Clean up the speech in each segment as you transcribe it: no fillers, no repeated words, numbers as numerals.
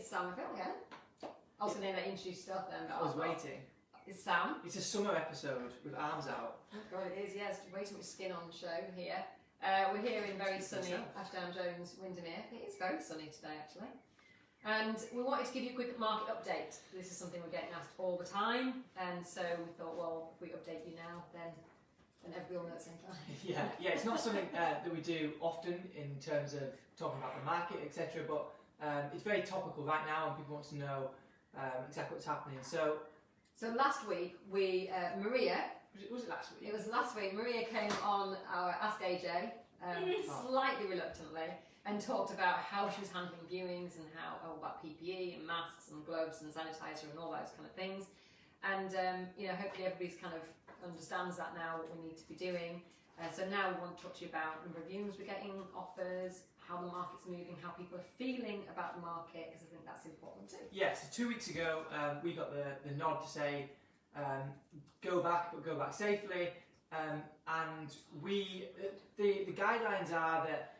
It's Sam Phil again. I was going to introduce yourself then. I was waiting. It's Sam. It's a summer episode with arms out. Oh God, it is, yes. Way too much skin on the show here. We're here in very sunny Ashdown Jones, Windermere. It is very sunny today, actually. And we wanted to give you a quick market update. This is something we're getting asked all the time. And so we thought, well, if we update you now, then everybody will know at the same time. Yeah, it's not something that we do often in terms of talking about the market, etc. But it's very topical right now, and people want to know exactly what's happening. So last week, Maria. Was it last week? It was last week. Maria came on our Ask AJ, slightly reluctantly, and talked about how she was handling viewings and how about PPE and masks and gloves and sanitizer and all those kind of things. And hopefully everybody's kind of understands that now, what we need to be doing. So now we want to talk to you about number of viewings we're getting, offers, how the market's moving, how people are feeling about the market, because I think that's important too. Yeah, so 2 weeks ago we got the nod to say go back, but go back safely. And the guidelines are that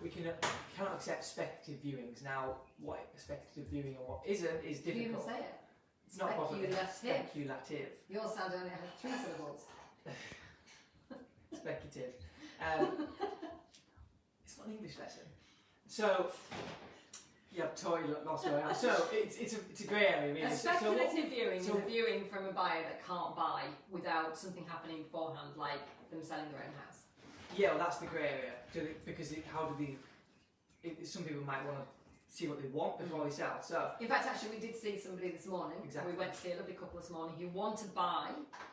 we cannot accept speculative viewings. Now, what speculative viewing and what isn't is difficult. You even say it. It's not possible. Speculative. Your sound only had 3 syllables. Speculative. It's not an English lesson. So, yeah, totally lost my way. So it's a grey area. Really. A speculative viewing is a viewing from a buyer that can't buy without something happening beforehand, like them selling their own house. Yeah, well, that's the grey area. Because some people might want to see what they want before they sell. So, in fact, actually, we did see somebody this morning. Exactly. We went to see a lovely couple this morning who want to buy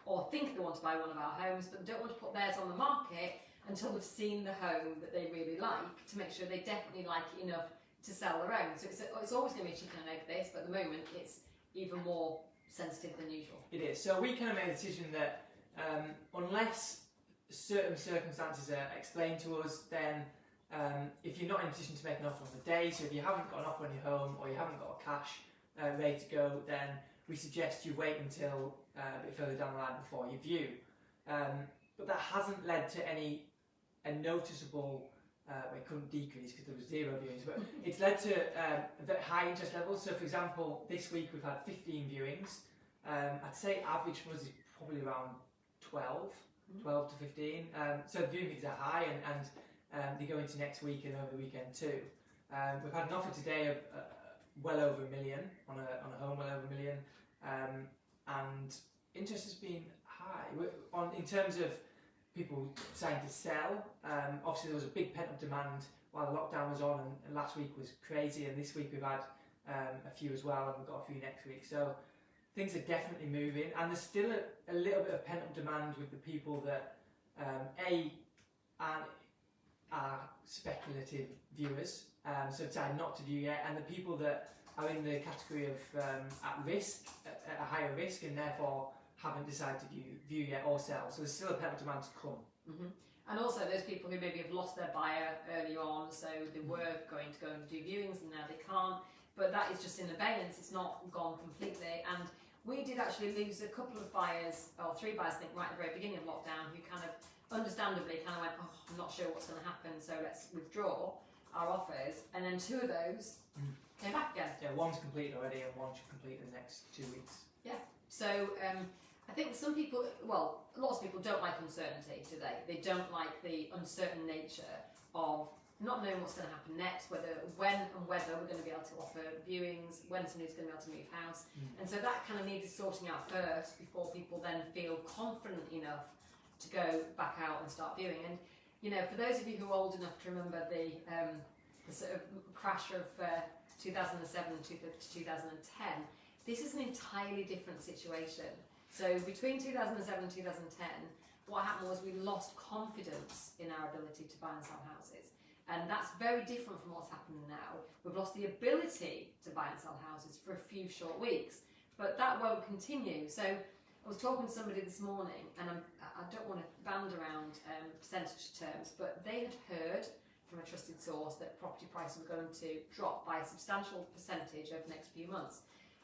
or think they want to buy one of our homes, but don't want to put theirs on the market until they've seen the home that they really like, to make sure they definitely like it enough to sell their own. So it's always going to be a chicken and egg this, but at the moment it's even more sensitive than usual. It is. So we kind of made a decision that unless certain circumstances are explained to us, then if you're not in a position to make an offer on the day, so if you haven't got an offer on your home or you haven't got a cash ready to go, then we suggest you wait until a bit further down the line before you view. But that hasn't led to a noticeable, it couldn't decrease because there was 0 viewings, but it's led to very high interest levels. So for example, this week we've had 15 viewings. I'd say average for us is probably around 12 to 15. So the viewing figures are high, and they go into next week and over the weekend too. We've had an offer today of well over $1 million on a home, well over $1 million, and interest has been high. In terms of people deciding to sell, obviously there was a big pent-up demand while the lockdown was on, and last week was crazy, and this week we've had a few as well, and we've got a few next week. So things are definitely moving, and there's still a little bit of pent-up demand with the people that are speculative viewers, so decide not to view yet, and the people that are in the category of at risk, at a higher risk, and therefore haven't decided to view yet or sell. So there's still a pent-up demand to come. And also those people who maybe have lost their buyer early on, so they were going to go and do viewings and now they can't, but that is just in abeyance, it's not gone completely. And we did actually lose a couple of buyers, or 3 buyers I think, right at the very beginning of lockdown, who kind of understandably went, I'm not sure what's going to happen, so let's withdraw our offers, and then 2 of those came back again. Yeah, one's completed already and one should complete in the next 2 weeks. Yeah, so I think some people, lots of people don't like uncertainty today. They don't like the uncertain nature of not knowing what's going to happen next, when and whether we're going to be able to offer viewings, when somebody's going to be able to move house. And so that kind of needed sorting out first before people then feel confident enough to go back out and start viewing. And for those of you who are old enough to remember the sort of crash of 2007 to 2010, this is an entirely different situation. So between 2007 and 2010, what happened was we lost confidence in our ability to buy and sell houses. And that's very different from what's happening now. We've lost the ability to buy and sell houses for a few short weeks, but that won't continue. So I was talking to somebody this morning, and I don't want to band around percentage terms, but they had heard from a trusted source that property prices were going to drop by a substantial percentage over the next few months.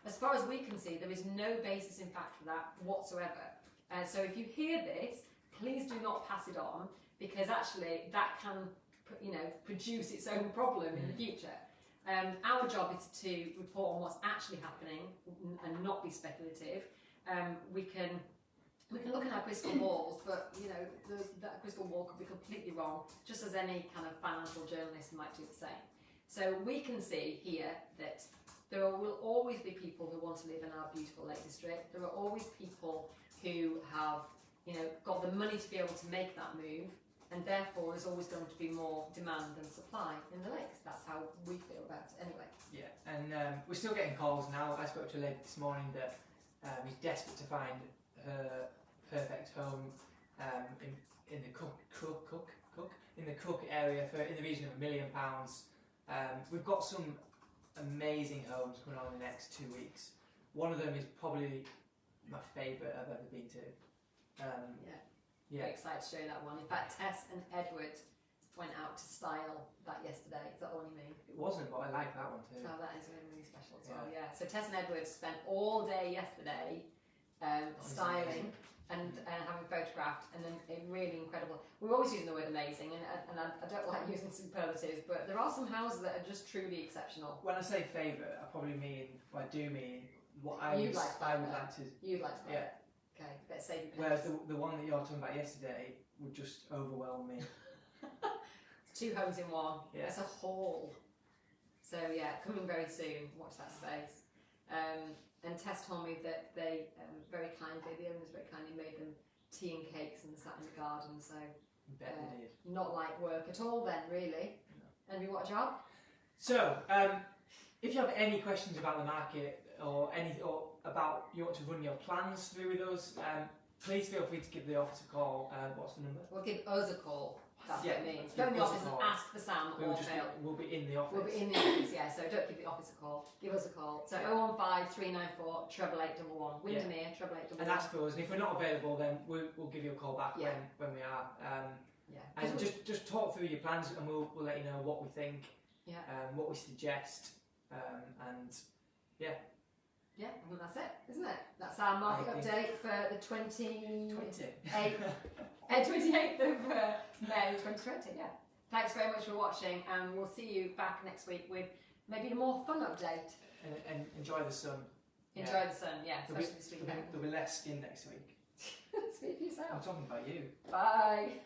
As far as we can see, there is no basis in fact for that whatsoever. So if you hear this, please do not pass it on, because actually that can produce its own problem in the future. Our job is to report on what's actually happening and not be speculative. We can look at our crystal balls, but you know that crystal ball could be completely wrong, just as any kind of financial journalist might do the same. So we can see here that there will always be people who want to live in our beautiful Lake District. There are always people who have, you know, got the money to be able to make that move, and therefore there's always going to be more demand than supply in the lakes. That's how we feel about it anyway. Yeah, and we're still getting calls now. I spoke to a lady this morning that is desperate to find her perfect home in the Cook area for in the region of £1 million. We've got some amazing homes coming on in the next 2 weeks. One of them is probably my favourite I've ever been to. Very excited to show you that one. In fact, Tess and Edward went out to style that yesterday. Is that the one you mean? It wasn't, but I like that one too. Oh, that is really, really special as well. Yeah. So Tess and Edward spent all day yesterday styling and having photographed, and then really incredible. We're always using the word amazing, and I don't like using superlatives, but there are some houses that are just truly exceptional. When I say favourite, I probably mean, I do mean what I You'd would like to. You'd like to buy Yeah. it. Okay, let's save you. Whereas the one that you're talking about yesterday would just overwhelm me. It's 2 homes in one. Yeah. It's a hall. So yeah, coming very soon. Watch that space. And Tess told me that they very kindly, the owners very kindly made them tea and cakes and sat in the garden. So I bet they did. not like work at all then, really. No. And you what job? So, if you have any questions about the market or about you want to run your plans through with us, please feel free to give the office a call. What's the number? Well, give us a call. That's Yeah, what it means. give Go in the us a office and call. ask for Sam or Phil. We'll be in the office. We'll be in the office, yeah, so don't give the office a call. Give us a call. So 015 394 8811. Windermere 8811. And ask for us. And if we're not available, then we'll give you a call back Yeah. when we are. Yeah. And just talk through your plans, and we'll let you know what we think, Yeah. what we suggest, and Yeah, I think that's it, isn't it? That's our market I think- update for the 28th 20. of May 2020, yeah. Thanks very much for watching, and we'll see you back next week with maybe a more fun update. And enjoy the sun. Enjoy the sun, yeah, There'll be, especially this weekend. there'll be less skin next week. Speak for I'm yourself. talking about you. Bye.